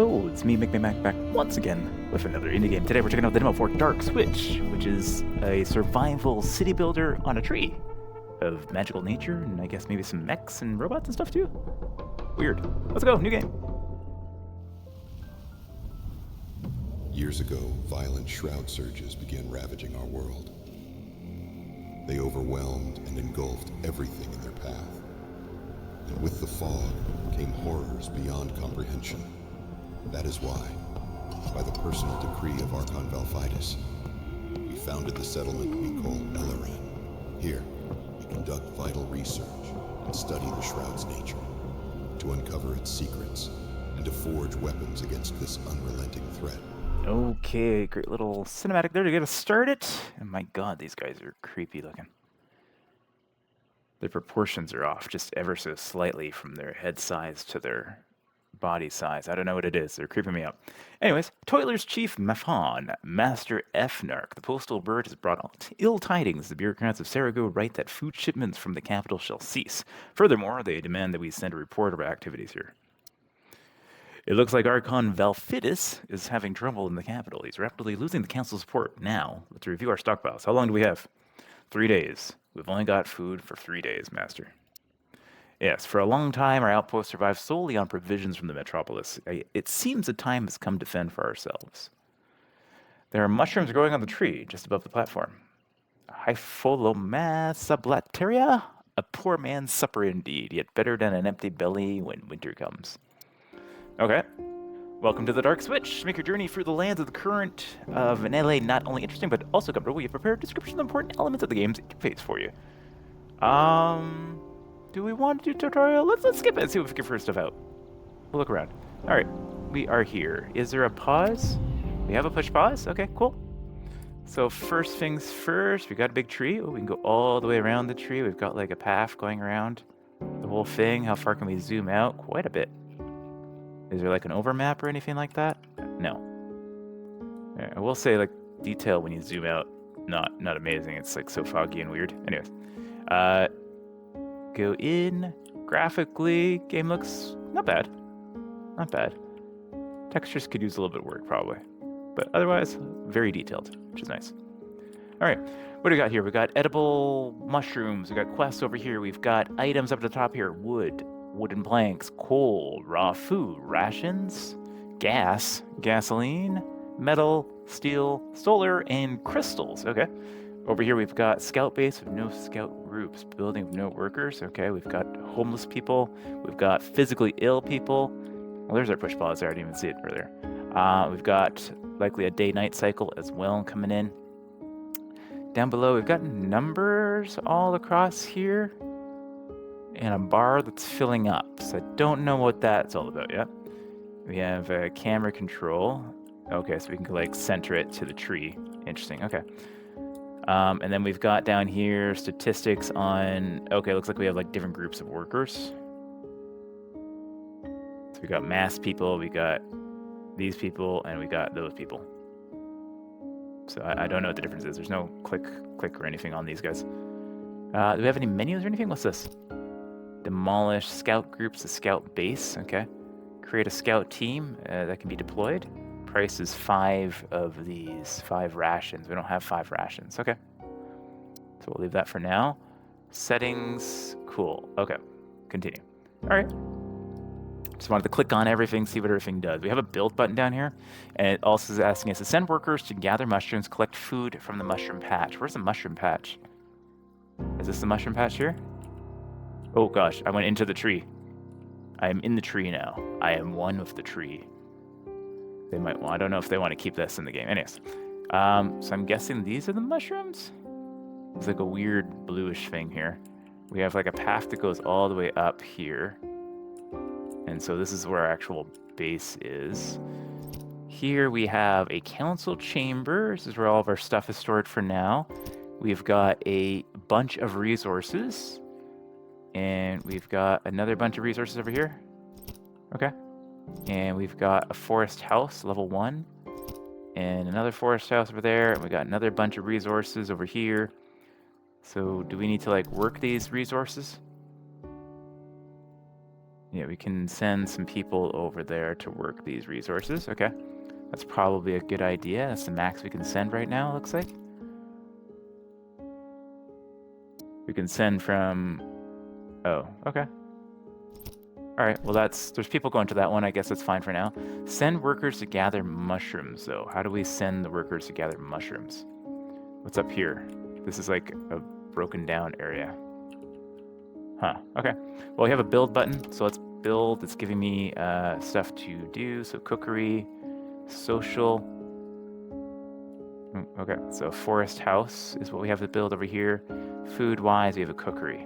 Hello, it's me, McMac, back once again with another indie game. Today we're checking out the demo for DarkSwitch, which is a survival city builder on a tree of magical nature, and I guess maybe some mechs and robots and stuff too. Weird. Let's go, new game. Years ago, violent shroud surges began ravaging our world. They overwhelmed and engulfed everything in their path. And with the fog came horrors beyond comprehension. That is why, by the personal decree of Archon Valfides, we founded the settlement we call Elloran. Here, we conduct vital research and study the shroud's nature, to uncover its secrets and to forge weapons against this unrelenting threat. Okay, great little cinematic there to get us started. And my god, these guys are creepy looking. Their proportions are off just ever so slightly from their head size to their body size. I don't know what it is. They're creeping me out. Anyways, Toiler's Chief Mafon, Master Fnark, the postal bird, has brought ill tidings. The bureaucrats of Sarago write that food shipments from the capital shall cease. Furthermore, they demand that we send a report of our activities here. It looks like Archon Valfides is having trouble in the capital. He's rapidly losing the council's support. Now, let's review our stockpiles. How long do we have? 3 days. We've only got food for 3 days, Master. Yes, for a long time, our outpost survived solely on provisions from the metropolis. It seems the time has come to fend for ourselves. There are mushrooms growing on the tree just above the platform. Hypholomasablateria? A poor man's supper indeed, yet better than an empty belly when winter comes. Okay. Welcome to the DarkSwitch. Make your journey through the lands of the current of an LA not only interesting, but also comfortable. We have prepared a description of the important elements of the game's interface for you. Do we want to do tutorial? Let's skip it and see if we can figure stuff out. We'll look around. All right, we are here. Is there a pause? We have a push pause. Okay, cool. So first things first, we got a big tree. Oh, we can go all the way around the tree. We've got like a path going around the whole thing. How far can we zoom out? Quite a bit. Is there like an overmap or anything like that? No. I will say like detail when you zoom out, not amazing. It's like so foggy and weird. Anyways, go in. Graphically, game looks not bad. Not bad. Textures could use a little bit of work probably, but otherwise very detailed, which is nice. All right, what do we got here? We got edible mushrooms. We got quests over here. We've got items up at the top here. Wood. Wooden planks, coal, raw food, rations, gas, gasoline, metal, steel, solar, and crystals. Okay. Over here we've got scout base with no scout groups, building with no workers. Okay. We've got homeless people. We've got physically ill people. Well, there's our push pause. I didn't even see it earlier. We've got likely a day-night cycle as well coming in. Down below we've got numbers all across here. And a bar that's filling up. So I don't know what that's all about yet. We have a camera control. Okay, so we can like center it to the tree. Interesting, okay. And then we've got down here statistics on, okay, looks like we have like different groups of workers. So we got mass people, we got these people, and we got those people. So I don't know what the difference is. There's no click or anything on these guys. Do we have any menus or anything? What's this? Demolish scout groups, a scout base, okay. Create a scout team that can be deployed. Price is 5 of these, 5 rations. We don't have 5 rations, okay. So we'll leave that for now. Settings, cool, okay, continue. All right, just wanted to click on everything, see what everything does. We have a build button down here, and it also is asking us to send workers to gather mushrooms, collect food from the mushroom patch. Where's the mushroom patch? Is this the mushroom patch here? Oh gosh, I went into the tree. I am in the tree now. I am one with the tree. They might want, I don't know if they want to keep this in the game. Anyways, so I'm guessing these are the mushrooms? It's like a weird bluish thing here. We have like a path that goes all the way up here. And so this is where our actual base is. Here we have a council chamber. This is where all of our stuff is stored for now. We've got a bunch of resources. And we've got another bunch of resources over here. Okay. And we've got a forest house, level 1. And another forest house over there. And we got another bunch of resources over here. So do we need to like work these resources? Yeah, we can send some people over there to work these resources. Okay. That's probably a good idea. That's the max we can send right now, looks like. We can send from... Oh, okay. All right, well, there's people going to that one. I guess that's fine for now. Send workers to gather mushrooms, though. How do we send the workers to gather mushrooms? What's up here? This is like a broken down area. Huh, okay. Well, we have a build button, so let's build. It's giving me stuff to do. So cookery, social. Okay, so forest house is what we have to build over here. Food-wise, we have a cookery.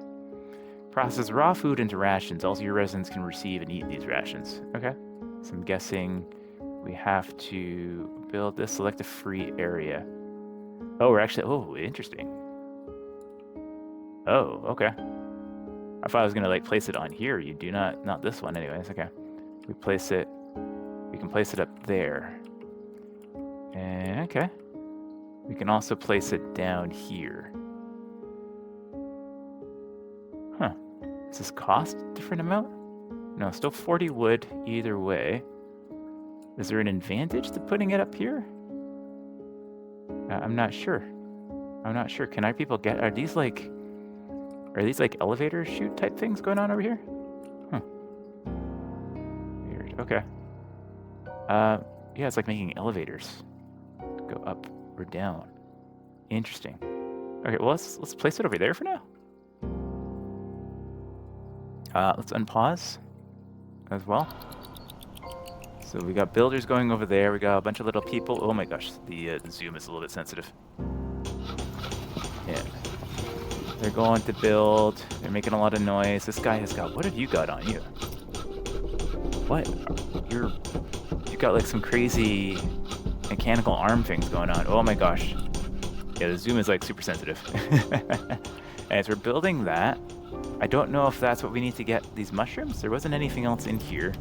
Process raw food into rations. Also, your residents can receive and eat these rations. Okay, so I'm guessing we have to build this. Select a free area. Oh, we're actually... Oh, interesting. Oh, okay. I thought I was gonna like place it on here. You do not this one anyways. Okay, we can place it up there. And okay, we can also place it down here. Huh, does this cost a different amount? No, still 40 wood either way. Is there an advantage to putting it up here? I'm not sure. Can our people get... Are these like elevator chute type things going on over here? Huh. Weird. Okay. Yeah, it's like making elevators go up or down. Interesting. Okay, well, let's place it over there for now. Let's unpause as well. So we got builders going over there. We got a bunch of little people. Oh my gosh, the zoom is a little bit sensitive. Yeah. They're going to build. They're making a lot of noise. This guy has got... What have you got on you? What? You got like some crazy mechanical arm things going on. Oh my gosh. Yeah, the zoom is like super sensitive. And as we're building that, I don't know if that's what we need to get these mushrooms. There wasn't anything else in here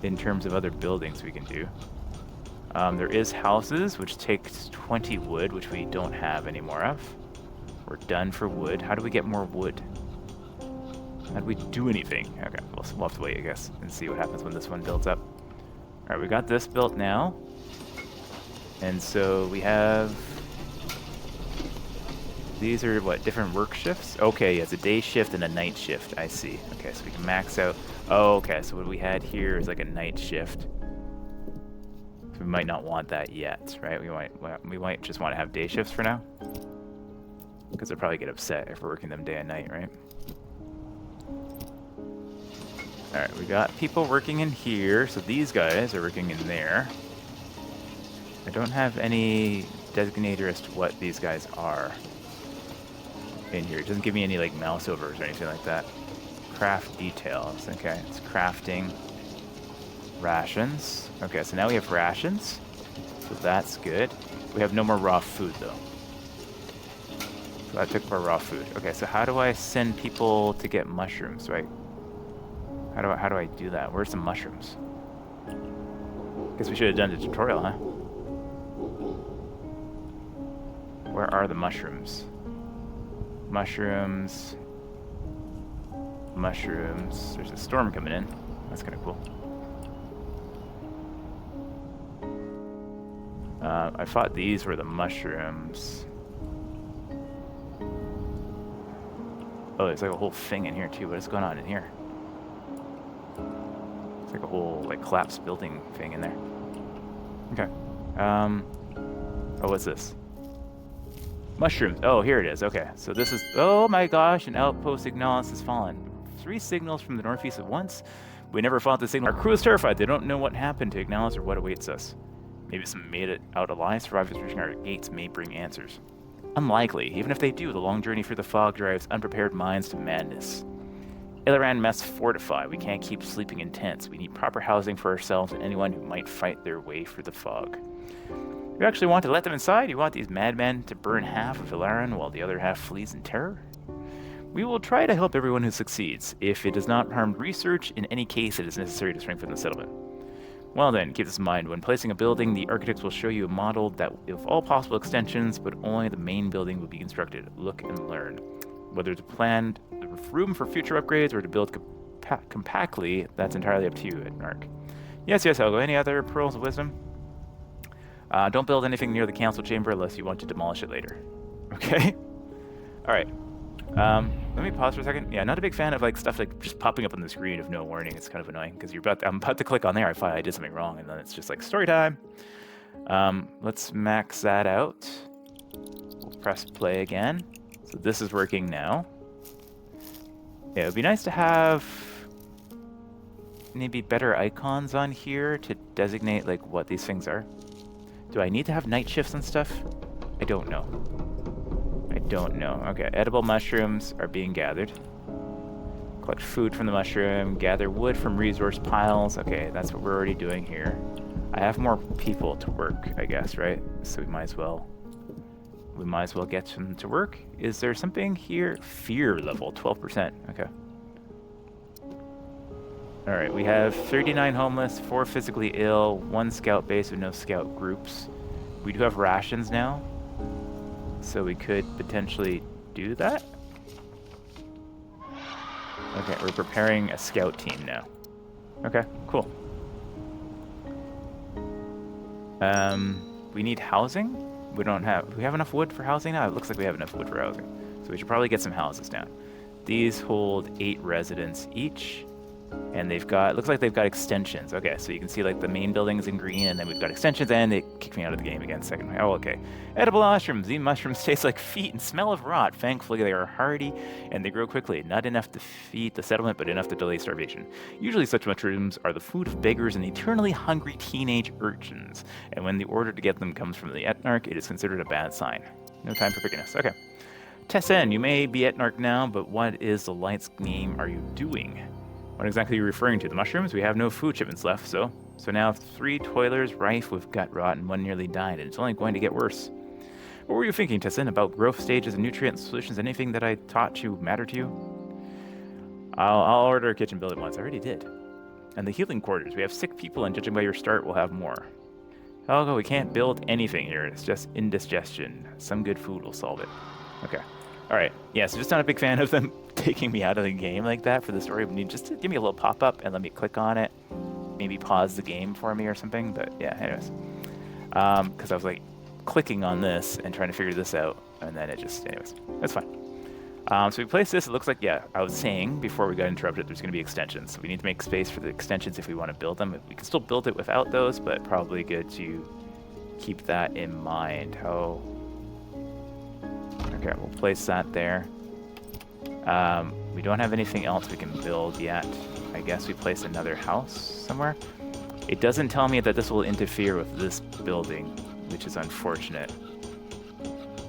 in terms of other buildings we can do. There is houses, which takes 20 wood, which we don't have any more of. We're done for wood. How do we get more wood? How do we do anything? Okay, we'll have to wait, I guess, and see what happens when this one builds up. All right, we got this built now. And so we have... These are, what, different work shifts? Okay, yeah, it's a day shift and a night shift. I see. Okay, so we can max out... Oh, okay, so what we had here is like a night shift. So we might not want that yet, right? We might just want to have day shifts for now. Because they'll probably get upset if we're working them day and night, right? Alright, we got people working in here, so these guys are working in there. I don't have any designator as to what these guys are in here. It doesn't give me any like mouse overs or anything like that. Craft details. Okay, it's crafting. Rations. Okay, so now we have rations. So that's good. We have no more raw food though. So I took our raw food. Okay, so how do I send people to get mushrooms, right? How do I do that? Where's the mushrooms? Guess we should have done the tutorial, huh? Where are the mushrooms? Mushrooms. Mushrooms. There's a storm coming in. That's kind of cool. I thought these were the mushrooms. Oh, there's like a whole thing in here too. What is going on in here? It's like a whole like collapsed building thing in there. Okay. Oh, what's this? Mushrooms. Oh, here it is. Okay. So this is... Oh my gosh, an outpost Ignalis has fallen. 3 signals from the northeast at once. We never fought the signal. Our crew is terrified. They don't know what happened to Ignalis or what awaits us. Maybe some made it out alive. Survivors reaching our gates may bring answers. Unlikely. Even if they do, the long journey through the fog drives unprepared minds to madness. Ilaran must fortify. We can't keep sleeping in tents. We need proper housing for ourselves and anyone who might fight their way through the fog. You actually want to let them inside? You want these madmen to burn half of Ilaran while the other half flees in terror? We will try to help everyone who succeeds. If it does not harm research, in any case it is necessary to strengthen the settlement. Well then, keep this in mind. When placing a building, the architects will show you a model that of all possible extensions, but only the main building will be constructed. Look and learn. Whether to plan room for future upgrades or to build compactly, that's entirely up to you, Ednark. Yes, I'll go. Any other pearls of wisdom? Don't build anything near the council chamber unless you want to demolish it later. Okay? Alright. Let me pause for a second. Yeah, not a big fan of like stuff like just popping up on the screen of no warning. It's kind of annoying because I'm about to click on there, I find I did something wrong, and then it's just like story time. Let's max that out. We'll press play again. So this is working now. Yeah, it would be nice to have maybe better icons on here to designate like what these things are. Do I need to have night shifts and stuff? I don't know. Okay, edible mushrooms are being gathered. Collect food from the mushroom, gather wood from resource piles. Okay, that's what we're already doing here. I have more people to work, I guess, right? So we might as well get them to work. Is there something here? Fear level, 12%. Okay. All right, we have 39 homeless, 4 physically ill, 1 scout base with no scout groups. We do have rations now, so we could potentially do that. Okay, we're preparing a scout team now. Okay, cool. We need housing. Do we have enough wood for housing now? It looks like we have enough wood for housing. So we should probably get some houses down. These hold 8 residents each. And looks like they've got extensions. Okay, so you can see like the main building is in green, and then we've got extensions, and they kicked me out of the game again. Second. Oh, okay. Edible mushrooms. These mushrooms taste like feet and smell of rot. Thankfully, they are hardy, and they grow quickly. Not enough to feed the settlement, but enough to delay starvation. Usually such mushrooms are the food of beggars and eternally hungry teenage urchins. And when the order to get them comes from the Etnarch, it is considered a bad sign. No time for pickiness. Okay. Tessin, you may be Etnarch now, but what is the light's name are you doing? What exactly are you referring to? The mushrooms? We have no food shipments left, so now 3 toilers rife with gut rot and 1 nearly died, and it's only going to get worse. What were you thinking, Tessin, about growth stages and nutrient solutions? Anything that I taught you matter to you? I'll order a kitchen build it once. I already did. And the healing quarters. We have sick people, and judging by your start, we'll have more. Helga, we can't build anything here. It's just indigestion. Some good food will solve it. Okay. Alright. Yeah, so just not a big fan of them taking me out of the game like that for the story. Just to give me a little pop-up and let me click on it. Maybe pause the game for me or something. But yeah, anyways. Because I was like clicking on this and trying to figure this out. And then anyways, that's fine. So we place this. It looks like, yeah, I was saying before we got interrupted, there's going to be extensions. So we need to make space for the extensions if we want to build them. We can still build it without those, but probably good to keep that in mind. Okay, we'll place that there. We don't have anything else we can build yet. I guess we place another house somewhere. It doesn't tell me that this will interfere with this building, which is unfortunate.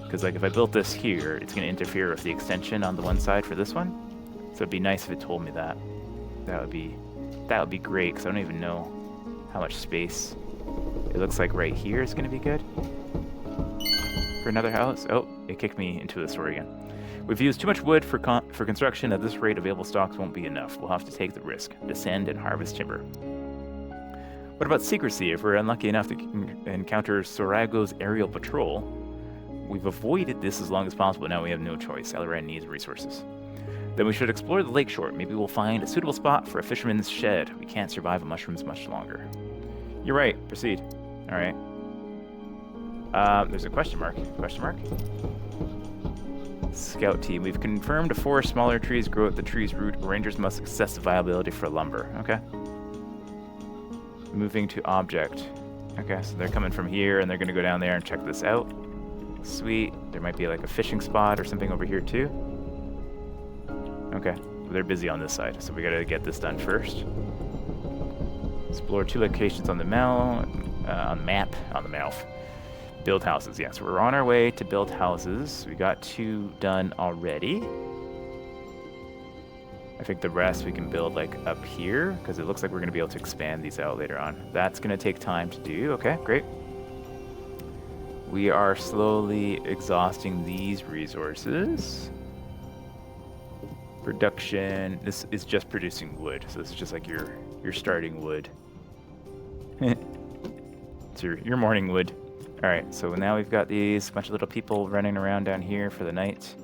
Because like if I built this here, it's going to interfere with the extension on the one side for this one. So it'd be nice if it told me that. That would be great, because I don't even know how much space. It looks like right here is going to be good. For another house. Oh, it kicked me into the story again. We've used too much wood for construction. At this rate, available stocks won't be enough. We'll have to take the risk. Descend and harvest timber. What about secrecy? If we're unlucky enough to encounter Sorago's aerial patrol, we've avoided this as long as possible. Now we have no choice. Elran needs resources. Then we should explore the lakeshore. Maybe we'll find a suitable spot for a fisherman's shed. We can't survive on mushrooms much longer. You're right. Proceed. All right. There's a question mark. Question mark? Scout team. We've confirmed 4 smaller trees grow at the tree's root. Rangers must assess the viability for lumber. Okay. Moving to object. Okay, so they're coming from here, and they're going to go down there and check this out. Sweet. There might be like a fishing spot or something over here too. Okay. They're busy on this side, so we got to get this done first. Explore 2 locations on the map. Build houses, yes. We're on our way to build houses. We got 2 done already. I think the rest we can build like up here, because it looks like we're going to be able to expand these out later on. That's going to take time to do. Okay, great. We are slowly exhausting these resources. Production. This is just producing wood, so this is just like your starting wood. It's your morning wood. All right, so now we've got these bunch of little people running around down here for the night.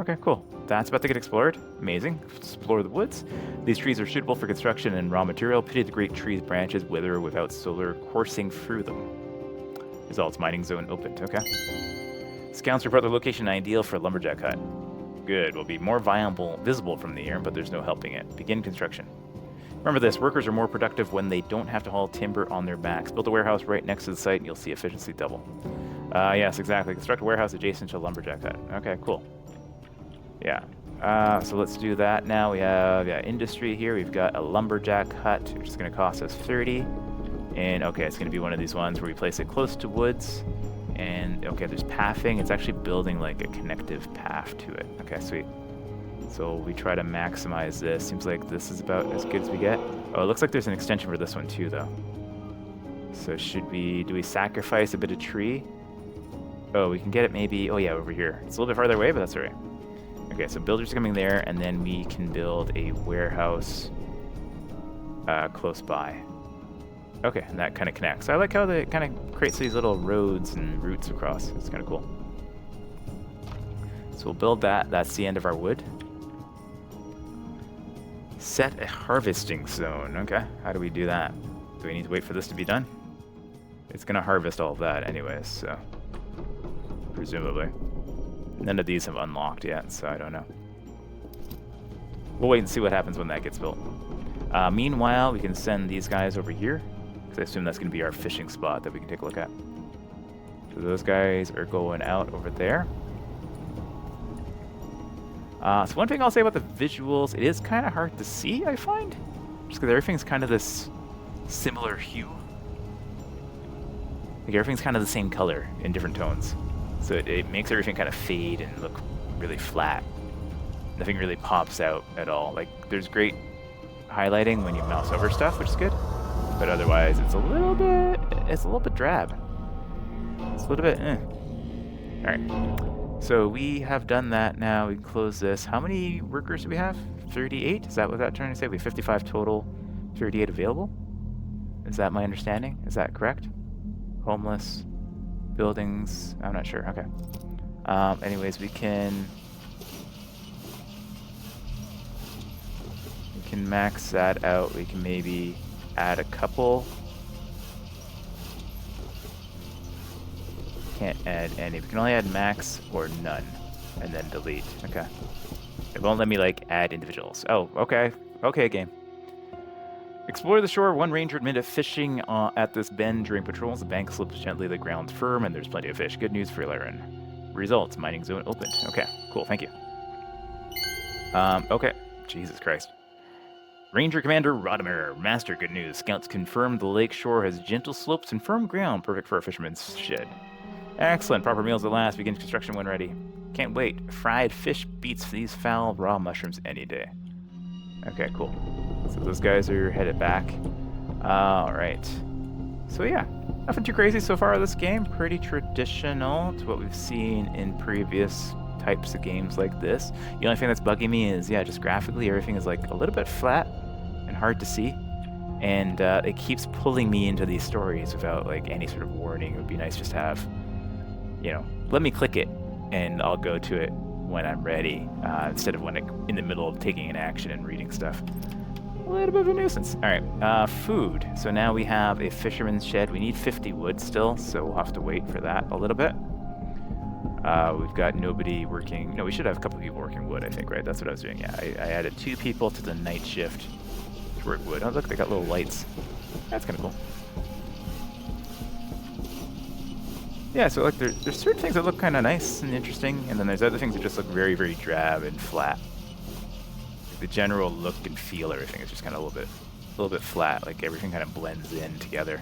Okay, cool. That's about to get explored. Amazing. Explore the woods. These trees are suitable for construction and raw material. Pity the great tree's branches wither without solar coursing through them. Results, mining zone opened. Okay. Scouts report the location ideal for a lumberjack hut. Good. Will be more visible from the air, but there's no helping it. Begin construction. Remember this, workers are more productive when they don't have to haul timber on their backs. Build a warehouse right next to the site and you'll see efficiency double. Yes, exactly. Construct a warehouse adjacent to a lumberjack hut. Okay, cool. Yeah. So let's do that now. We have industry here. We've got a lumberjack hut, which is going to cost us 30. And okay, it's going to be one of these ones where we place it close to woods. And okay, there's pathing. It's actually building like a connective path to it. Okay, sweet. So we try to maximize this. Seems like this is about as good as we get. Oh, it looks like there's an extension for this one too, though. So do we sacrifice a bit of tree? Oh, we can get it maybe, oh yeah, over here. It's a little bit farther away, but that's all right. Okay, so builders are coming there, and then we can build a warehouse close by. Okay, and that kind of connects. I like how it kind of creates these little roads and routes across. It's kind of cool. So we'll build that. That's the end of our wood. Set a harvesting zone. Okay, how do we do that? Do we need to wait for this to be done? It's going to harvest all of that anyways, so presumably. None of these have unlocked yet, so I don't know. We'll wait and see what happens when that gets built. Meanwhile, we can send these guys over here, because I assume that's going to be our fishing spot that we can take a look at. So those guys are going out over there. So one thing I'll say about the visuals, it is kind of hard to see, I find. Just because everything's kind of this similar hue. Like everything's kind of the same color in different tones. So it makes everything kind of fade and look really flat. Nothing really pops out at all. Like there's great highlighting when you mouse over stuff, which is good. But otherwise it's a little bit drab. It's a little bit Alright. So we have done that now. We can close this. How many workers do we have? 38? Is that what that's trying to say? We have 55 total, 38 available? Is that my understanding? Is that correct? Homeless, buildings, I'm not sure. Okay. Anyways, we can max that out. We can maybe add a couple. Can't add any. We can only add max or none, and then delete. Okay. It won't let me like add individuals. Oh, okay. Okay, game. Explore the shore. One ranger admitted fishing at this bend during patrols. The bank slips gently, the ground's firm, and there's plenty of fish. Good news for Lyran. Results: mining zone opened. Okay, cool. Thank you. Okay. Jesus Christ. Ranger Commander Rodimer, Master, good news. Scouts confirmed the lake shore has gentle slopes and firm ground, perfect for a fisherman's shed. Excellent. Proper meals at last. Begin construction when ready. Can't wait. Fried fish beats these foul raw mushrooms any day. Okay, cool. So those guys are headed back. Alright. So yeah, nothing too crazy so far this game. Pretty traditional to what we've seen in previous types of games like this. The only thing that's bugging me is, yeah, just graphically everything is like a little bit flat and hard to see. And it keeps pulling me into these stories without like any sort of warning. It would be nice just to have, you know, let me click it and I'll go to it when I'm ready, instead of when in the middle of taking an action and reading stuff. A little bit of a nuisance. All right, food. So now we have a fisherman's shed. We need 50 wood still, so we'll have to wait for that a little bit. We've got nobody working. No, we should have a couple people working wood, I think, right? That's what I was doing. Yeah, I added 2 people to the night shift to work wood. Oh, look, they got little lights. That's kind of cool. Yeah, so like there's certain things that look kind of nice and interesting, and then there's other things that just look very, very drab and flat. The general look and feel, everything is just kind of a little bit flat. Like everything kind of blends in together.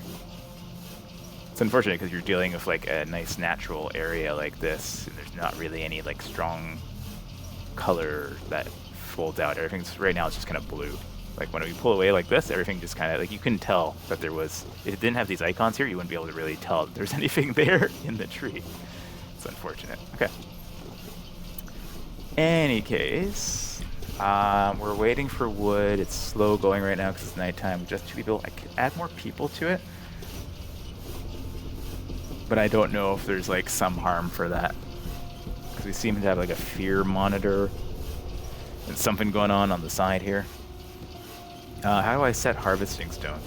It's unfortunate because you're dealing with like a nice natural area like this, and there's not really any like strong color that folds out. Everything's right now it's just kind of blue. Like when we pull away like this, everything just kind of like you couldn't tell that there was. If it didn't have these icons here, you wouldn't be able to really tell that there's anything there in the tree. It's unfortunate. Okay. Any case, we're waiting for wood. It's slow going right now because it's nighttime. Just 2 people. I could add more people to it, but I don't know if there's like some harm for that. Because we seem to have like a fear monitor and something going on the side here. How do I set harvesting zone?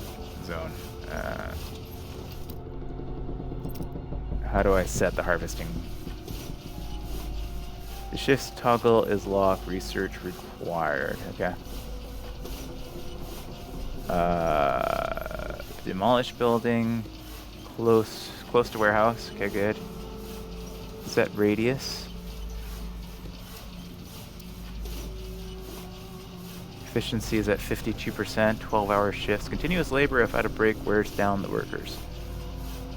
How do I set the harvesting? The shift toggle is locked. Research required. Okay. Demolish building. Close to warehouse. Okay, good. Set radius. Efficiency is at 52%. 12-hour shifts. Continuous labor if out of break wears down the workers.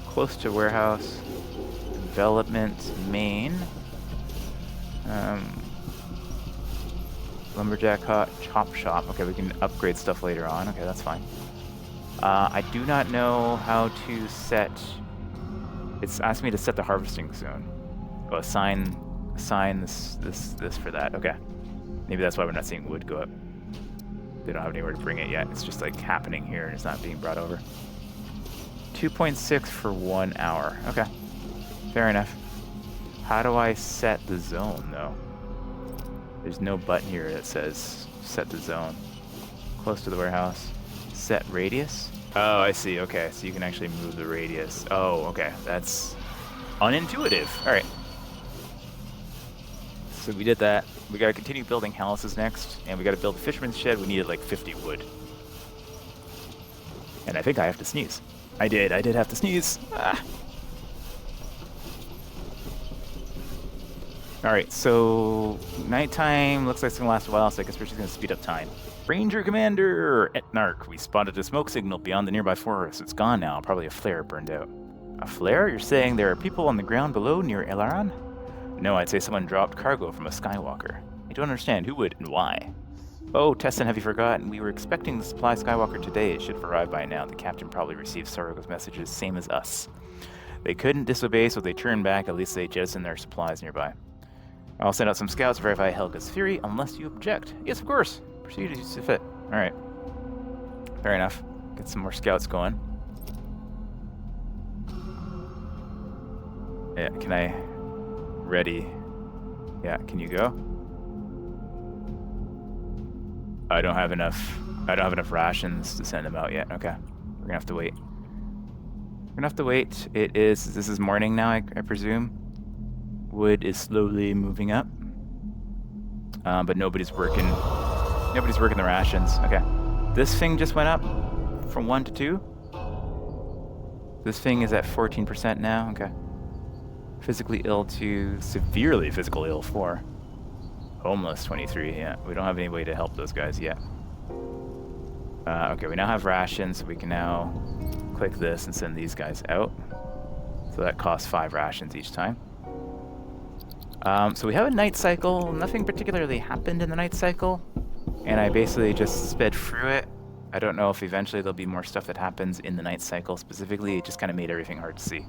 Close to warehouse. Development main. Lumberjack hut, chop shop. Okay, we can upgrade stuff later on. Okay, that's fine. I do not know how to set. It's asked me to set the harvesting zone. Oh, assign this for that. Okay, maybe that's why we're not seeing wood go up. They don't have anywhere to bring it yet. It's just like happening here and it's not being brought over. 2.6 for 1 hour. Okay, fair enough. How do I set the zone though? There's no button here that says set the zone. Close to the warehouse. Set radius? Oh, I see. Okay, so you can actually move the radius. Oh, okay. That's unintuitive. All right. So we did that. We got to continue building houses next, and we got to build a fisherman's shed. We needed like 50 wood. And I think I have to sneeze. I did have to sneeze. Ah. Alright, so nighttime looks like it's going to last a while, so I guess we're just going to speed up time. Ranger Commander! At Narc, we spotted a smoke signal beyond the nearby forest. It's gone now, probably a flare burned out. A flare? You're saying there are people on the ground below near Elaran? No, I'd say someone dropped cargo from a Skywalker. I don't understand who would and why. Oh, Tessin, have you forgotten? We were expecting the supply Skywalker today. It should have arrived by now. The captain probably received Sargo's messages, same as us. They couldn't disobey, so they turned back. At least they jettisoned their supplies nearby. I'll send out some scouts to verify Helga's theory, unless you object. Yes, of course. Proceed as you see fit. Alright. Fair enough. Get some more scouts going. Yeah, can I... Ready. Yeah, can you go? I don't have enough rations to send them out yet. Okay. We're gonna have to wait. This is morning now, I presume. Wood is slowly moving up. But nobody's working the rations. Okay. This thing just went up from 1 to 2. This thing is at 14% now. Okay. Physically ill 2, severely physical ill 4. Homeless 23, yeah. We don't have any way to help those guys yet. Okay, we now have rations, so we can now click this and send these guys out. So that costs 5 rations each time. So we have a night cycle. Nothing particularly happened in the night cycle, and I basically just sped through it. I don't know if eventually there'll be more stuff that happens in the night cycle. Specifically, it just kind of made everything hard to see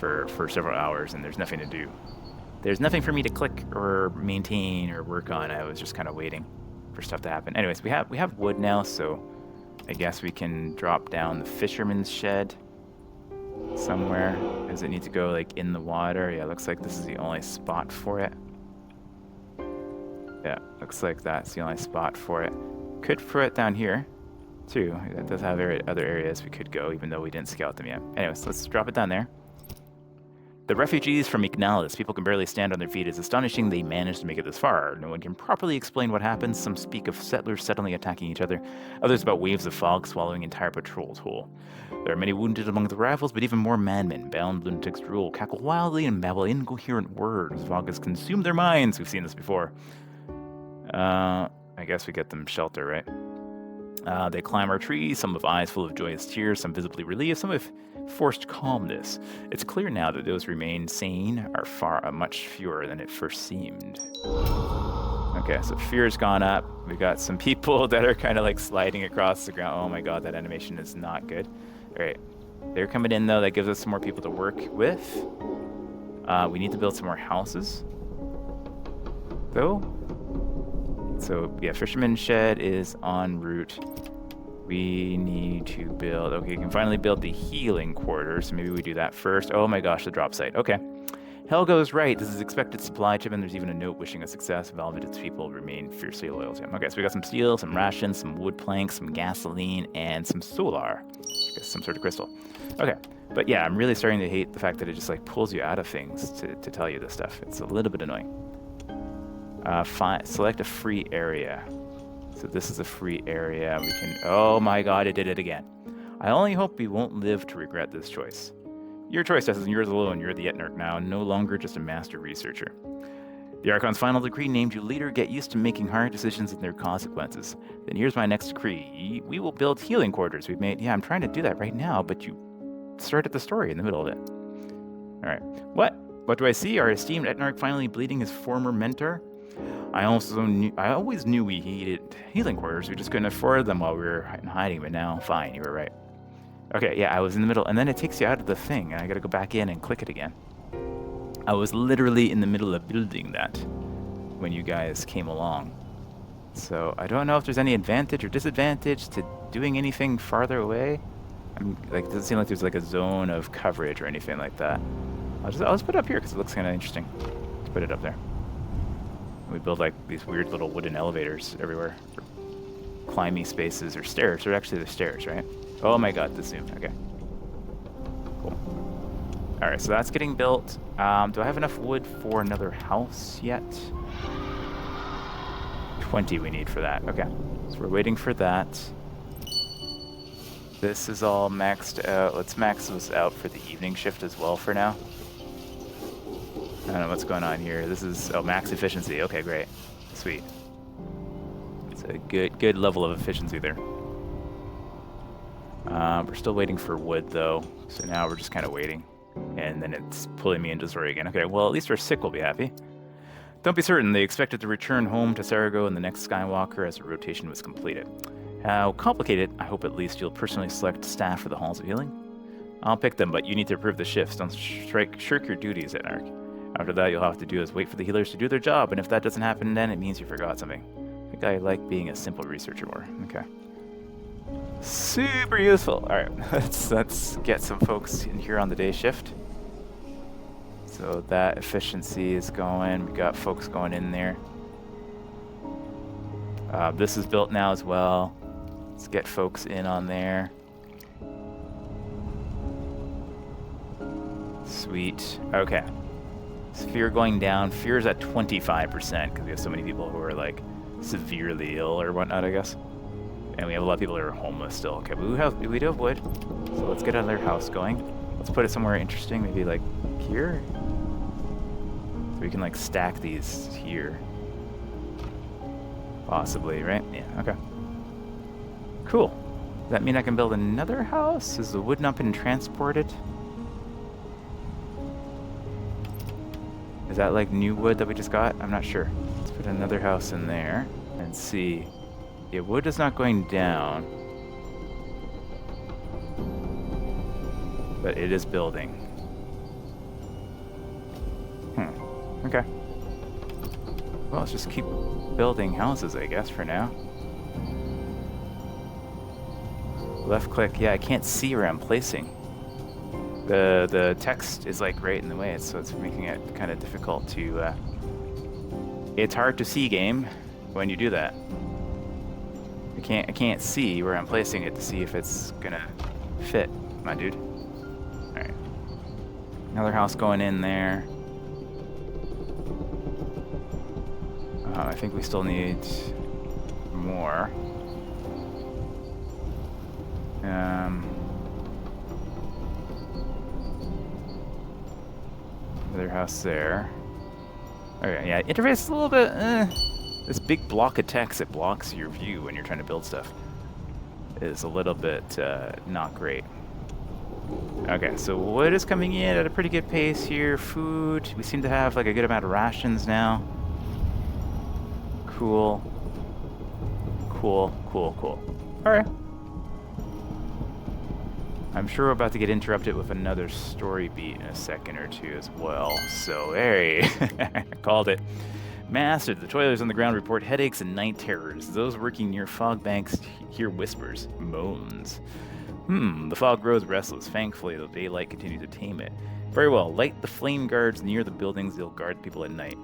for several hours, and there's nothing to do. There's nothing for me to click or maintain or work on. I was just kind of waiting for stuff to happen. Anyways, we have wood now, so I guess we can drop down the fisherman's shed somewhere. Does it need to go like in the water? Yeah, looks like this is the only spot for it. Yeah, looks like that's the only spot for it. Could throw it down here too. That does have other areas we could go, even though we didn't scout them yet. Anyways, let's drop it down there. The refugees from Ignalis, people can barely stand on their feet. It's astonishing they managed to make it this far. No one can properly explain what happened. Some speak of settlers suddenly attacking each other. Others about waves of fog swallowing entire patrols whole. There are many wounded among the rivals, but even more madmen. Bound lunatics drool, cackle wildly, and babble incoherent words. Fog has consumed their minds. We've seen this before. I guess we get them shelter, right? They climb our trees, some with eyes full of joyous tears, some visibly relieved, some with forced calmness. It's clear now that those who remain sane are much fewer than it first seemed. Okay, so fear's gone up. We've got some people that are kind of like sliding across the ground. Oh my god, that animation is not good. All right, they're coming in though. That gives us some more people to work with. We need to build some more houses, though. So yeah, fisherman's shed is en route. We need to build, okay, you can finally build the healing quarters. So maybe we do that first. Oh my gosh, the drop site. Okay. Helga was right. This is expected supply chip, and there's even a note wishing us success. Valve and its people remain fiercely loyal to him. Okay, so we got some steel, some rations, some wood planks, some gasoline, and some solar. I guess some sort of crystal. Okay, but yeah, I'm really starting to hate the fact that it just like pulls you out of things to tell you this stuff. It's a little bit annoying. Select a free area. So this is a free area. We can. Oh my God! It did it again. I only hope we won't live to regret this choice. Your choice, Tess, and yours alone. You're the Etnarch now, no longer just a master researcher. The Archon's final decree named you leader. Get used to making hard decisions and their consequences. Then here's my next decree. We will build healing quarters we've made. Yeah, I'm trying to do that right now, but you started the story in the middle of it. All right. What do I see? Our esteemed Etnarch finally bleeding his former mentor? I always knew we needed healing quarters. We just couldn't afford them while we were in hiding, but now, fine, you were right. Okay, yeah, I was in the middle, and then it takes you out of the thing, and I gotta go back in and click it again. I was literally in the middle of building that when you guys came along. So I don't know if there's any advantage or disadvantage to doing anything farther away. It doesn't seem like there's like a zone of coverage or anything like that. I'll just put it up here because it looks kind of interesting. Let's put it up there. We build like these weird little wooden elevators everywhere. Climby spaces or stairs. They're actually the stairs, right? Oh my God, this zoomed. Okay. Cool. All right, so that's getting built. Do I have enough wood for another house yet? 20 we need for that. Okay. So we're waiting for that. This is all maxed out. Let's max this out for the evening shift as well for now. I don't know what's going on here. This is, oh, max efficiency. Okay, great. Sweet. It's a good level of efficiency there. We're still waiting for wood, though. So now we're just kind of waiting. And then it's pulling me into the story again. Okay, well, at least our sick will be happy. Don't be certain. They expected to return home to Sarago in the next Skywalker as the rotation was completed. How complicated. I hope at least you'll personally select staff for the Halls of Healing. I'll pick them, but you need to approve the shifts. Don't shirk your duties, Etnarch. After that, you'll have to do is wait for the healers to do their job, and if that doesn't happen, then it means you forgot something. I think I like being a simple researcher more. Okay. Super useful. All right, let's get some folks in here on the day shift. So that efficiency is going. We got folks going in there. This is built now as well. Let's get folks in on there. Sweet. Okay. Fear going down. Fear's at 25% because we have so many people who are like severely ill or whatnot, I guess. And we have a lot of people who are homeless still. Okay, we do have wood. So let's get another house going. Let's put it somewhere interesting, maybe like here. So we can like stack these here. Possibly, right? Yeah, okay. Cool. Does that mean I can build another house? Has the wood not been transported? Is that like new wood that we just got? I'm not sure. Let's put another house in there and see. Yeah, wood is not going down. But it is building. Okay. Well, let's just keep building houses, I guess, for now. Left click. Yeah, I can't see where I'm placing. The text is like right in the way, so it's making it kind of difficult to... It's hard to see, game, when you do that. I can't see where I'm placing it to see if it's gonna fit, my dude. Alright. Another house going in there. I think we still need more. Another house there. Okay, yeah, interface is a little bit, this big block of text that blocks your view when you're trying to build stuff is a little bit not great. Okay, so wood is coming in at a pretty good pace here. Food, we seem to have like a good amount of rations now. Cool. Cool. Alright. I'm sure we're about to get interrupted with another story beat in a second or two as well. So, hey, called it. Master, the toilers on the ground report headaches and night terrors. Those working near fog banks hear whispers, moans. The fog grows restless. Thankfully, the daylight continues to tame it. Very well. Light the flame guards near the buildings. They'll guard people at night.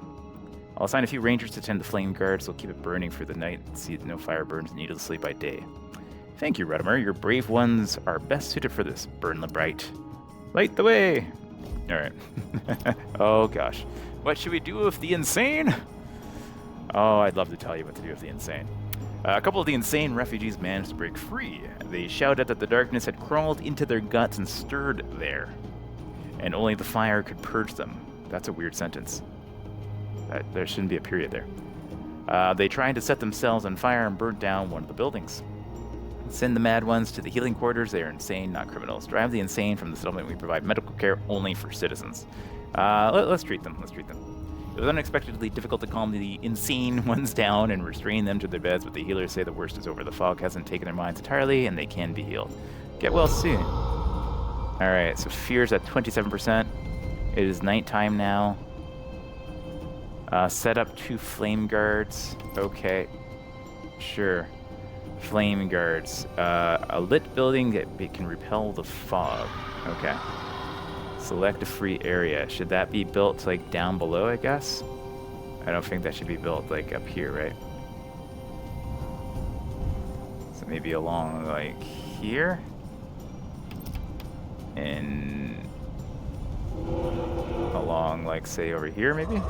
I'll assign a few rangers to tend the flame guards. They'll keep it burning for the night. See that no fire burns needlessly by day. Thank you, Redimer. Your brave ones are best suited for this. Burn the bright. Light the way. All right. Oh, gosh. What should we do with the insane? Oh, I'd love to tell you what to do with the insane. A couple of the insane refugees managed to break free. They shouted that the darkness had crawled into their guts and stirred there, and only the fire could purge them. That's a weird sentence. There shouldn't be a period there. They tried to set themselves on fire and burnt down one of the buildings. Send the mad ones to the healing quarters. They are insane, not criminals. Drive the insane from the settlement. We provide medical care only for citizens. Let's treat them. Let's treat them. It was unexpectedly difficult to calm the insane ones down and restrain them to their beds, but the healers say the worst is over. The fog hasn't taken their minds entirely, and they can be healed. Get well soon. Alright, so fear's at 27%. It is nighttime now. Set up 2 flame guards. Okay. Sure. Flame guards. A lit building that can repel the fog. Okay. Select a free area. Should that be built like down below, I guess? I don't think that should be built like up here, right? So maybe along like here? And along like say over here maybe?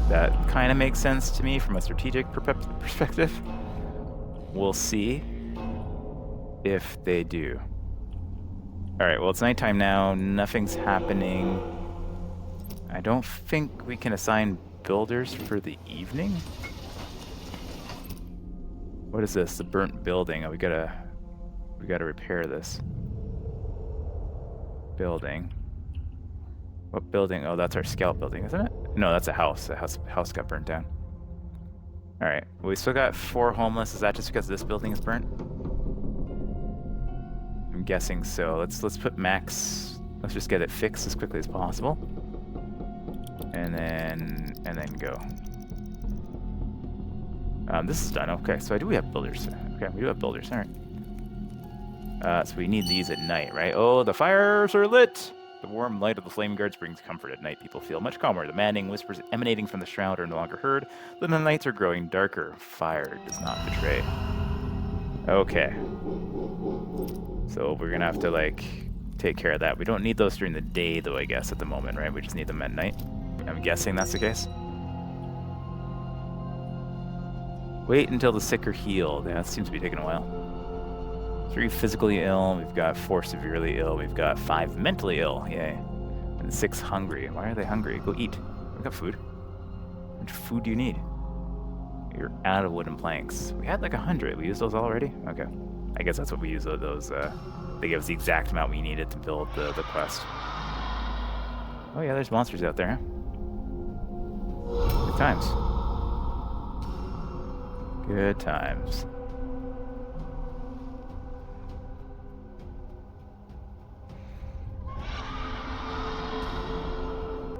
That kind of makes sense to me from a strategic perspective. We'll see if they do. Alright, well, it's nighttime now. Nothing's happening. I don't think we can assign builders for the evening. What is this? The burnt building. Oh, we gotta repair this. Building. What building? Oh, that's our scout building, isn't it? No, that's a house. The house got burnt down. Alright, well, we still got 4 homeless. Is that just because this building is burnt? I'm guessing so. Let's put max. Let's just get it fixed as quickly as possible. And then go. This is done. Okay, so we have builders. Okay, we do have builders. Alright. So we need these at night, right? Oh, the fires are lit! The warm light of the flame guards brings comfort at night. People feel much calmer. The maddening whispers emanating from the shroud are no longer heard. Then the nights are growing darker. Fire does not betray. Okay. So we're gonna have to, like, take care of that. We don't need those during the day, though, I guess, at the moment, right? We just need them at night. I'm guessing that's the case. Wait until the sick are healed. Yeah, that seems to be taking a while. 3 physically ill. We've got 4 severely ill. We've got 5 mentally ill. Yay. And 6 hungry. Why are they hungry? Go eat. We got food. How much food do you need? You're out of wooden planks. We had like 100. We used those already? Okay. I guess that's what we use those. They give us the exact amount we needed to build the quest. Oh yeah, there's monsters out there, huh? Good times. Good times.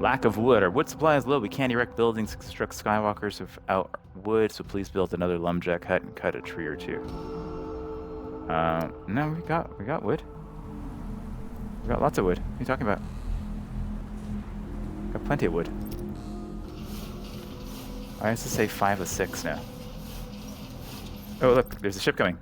Lack of wood. Our wood supply is low. We can't erect buildings, construct skywalkers without wood, so please build another lumberjack hut and cut a tree or 2. No, we got wood. We got lots of wood. What are you talking about? Got plenty of wood. Why does it say 5 of 6 now? Oh, look, there's a ship coming.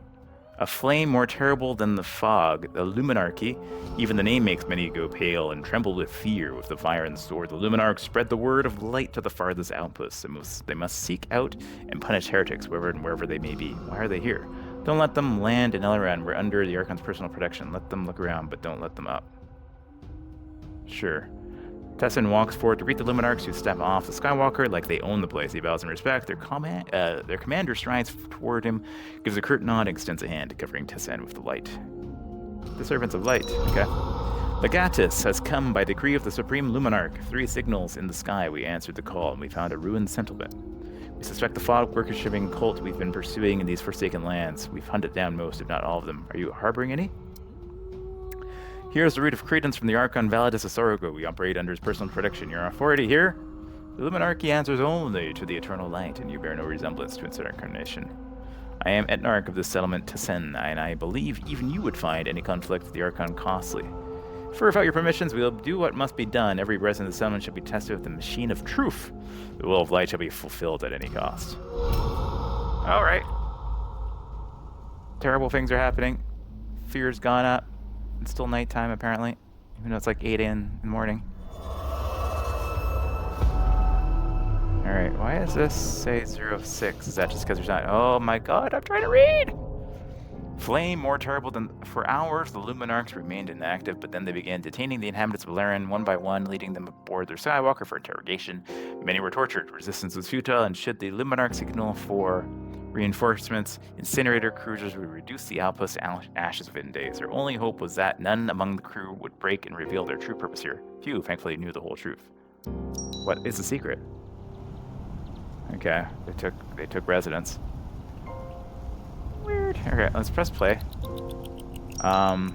A flame more terrible than the fog, the Luminarchy. Even the name makes many go pale and tremble with fear with the fire and sword. The Luminarchs spread the word of light to the farthest outposts. They must seek out and punish heretics wherever they may be. Why are they here? Don't let them land in Elrond. We're under the Archon's personal protection. Let them look around, but don't let them up. Sure. Tessin walks forward to greet the Luminarchs who step off the Skywalker like they own the place. He bows in respect. Their commander strides toward him, gives a curt nod, and extends a hand, covering Tessin with the light. The servants of light. Okay. Legatus has come by decree of the Supreme Luminarch. 3 signals in the sky. We answered the call, and we found a ruined settlement. We suspect the fog worshiping cult we've been pursuing in these forsaken lands. We've hunted down most, if not all of them. Are you harboring any? Here's the root of credence from the Archon Validus Asorogo. We operate under his personal protection. Your authority here? The Luminarchy answers only to the eternal light, and you bear no resemblance to its incarnation. I am Etnarch of this settlement, Tessin, and I believe even you would find any conflict with the Archon costly. Without your permissions, we will do what must be done. Every resident of the settlement shall be tested with the machine of truth. The will of light shall be fulfilled at any cost. All right. Terrible things are happening. Fear's gone up. It's still nighttime, apparently. Even though it's like 8 in the morning. Alright, why does this say 06? Is that just because there's not... Oh my god, I'm trying to read! Flame, more terrible than... For hours, the Luminarchs remained inactive, but then they began detaining the inhabitants of Valerian one by one, leading them aboard their Skywalker for interrogation. Many were tortured. Resistance was futile, and should the Luminarch signal for reinforcements, incinerator cruisers would reduce the outpost to ashes within days. Their only hope was that none among the crew would break and reveal their true purpose here. Few, thankfully, knew the whole truth. What is the secret? Okay, they took residence. Weird. Okay, let's press play. We're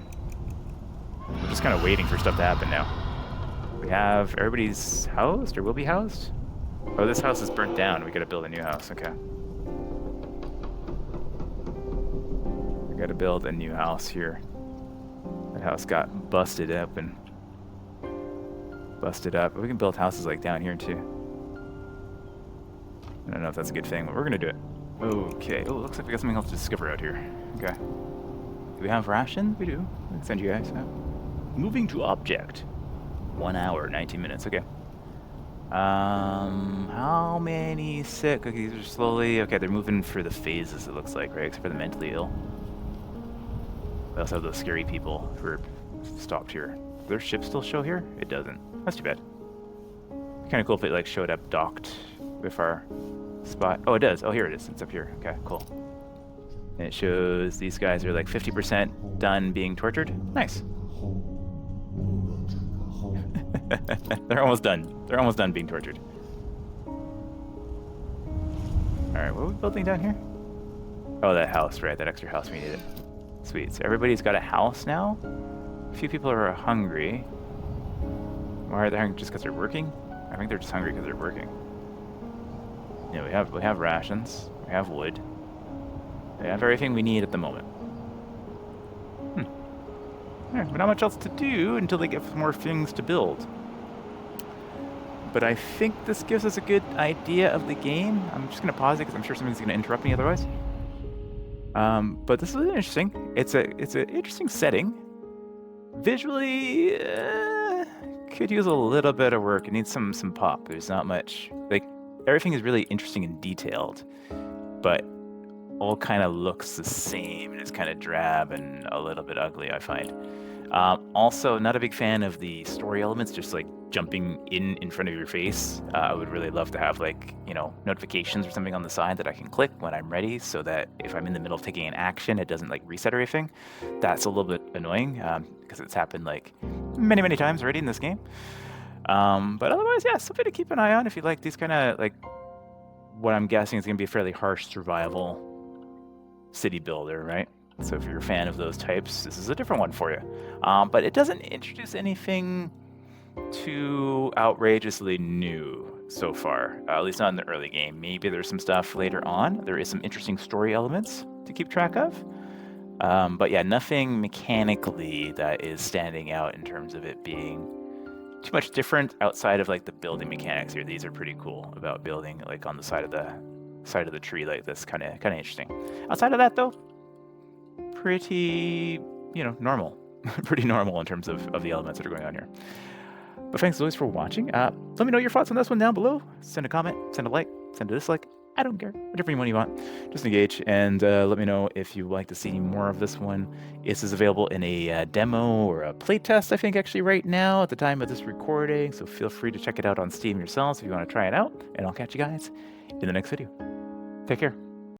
just kind of waiting for stuff to happen now. We have everybody's housed or will be housed. Oh, this house is burnt down. We gotta build a new house. Okay. We gotta build a new house here. That house got busted open. Busted up. We can build houses like down here too. I don't know if that's a good thing, but we're gonna do it. Okay. Oh, looks like we got something else to discover out here. Okay. Do we have rations? We do. I can send you guys out. Moving to object. 1 hour, 19 minutes. Okay. How many sick? Okay, these are slowly... Okay, they're moving for the phases, it looks like, right? Except for the mentally ill. We also have those scary people who are stopped here. Does their ship still show here? It doesn't. That's too bad. Kind of cool if it, like, showed up docked with our spot. Oh, it does. Oh, here it is. It's up here. Okay, cool. And it shows these guys are, like, 50% done being tortured. Nice. They're almost done. They're almost done being tortured. Alright, what are we building down here? Oh, that house, right? That extra house we needed. Sweet. So everybody's got a house now. A few people are hungry. Why are they hungry? Just because they're working? I think they're just hungry because they're working. Yeah, we have rations. We have wood. We have everything we need at the moment. But not much else to do until they get more things to build. But I think this gives us a good idea of the game. I'm just going to pause it because I'm sure something's going to interrupt me otherwise. But this is interesting. It's an interesting setting. Visually, could use a little bit of work. It needs some pop. There's not much. Like, everything is really interesting and detailed, but all kind of looks the same, and it's kind of drab and a little bit ugly, I find. Also, not a big fan of the story elements, just like jumping in front of your face. I would really love to have, like, you know, notifications or something on the side that I can click when I'm ready, so that if I'm in the middle of taking an action, it doesn't like reset everything. That's a little bit annoying, because it's happened like many times already in this game. But otherwise, yeah, something to keep an eye on if you like these kind of, like, what I'm guessing is going to be a fairly harsh survival city builder, right? So if you're a fan of those types, this is a different one for you. But it doesn't introduce anything too outrageously new so far, at least not in the early game. Maybe there's some stuff later on. There is some interesting story elements to keep track of. But yeah, nothing mechanically that is standing out in terms of it being too much different outside of like the building mechanics here. These are pretty cool about building like on the side of the tree like this. Kind of interesting. Outside of that though, pretty, you know, normal. Pretty normal in terms of the elements that are going on here. But thanks as always for watching. Let me know your thoughts on this one down below. Send a comment, send a like, send a dislike. I don't care. Whatever one you want. Just engage and let me know if you'd like to see more of this one. This is available in a demo or a playtest, I think, actually right now at the time of this recording. So feel free to check it out on Steam yourselves if you want to try it out. And I'll catch you guys in the next video. Take care.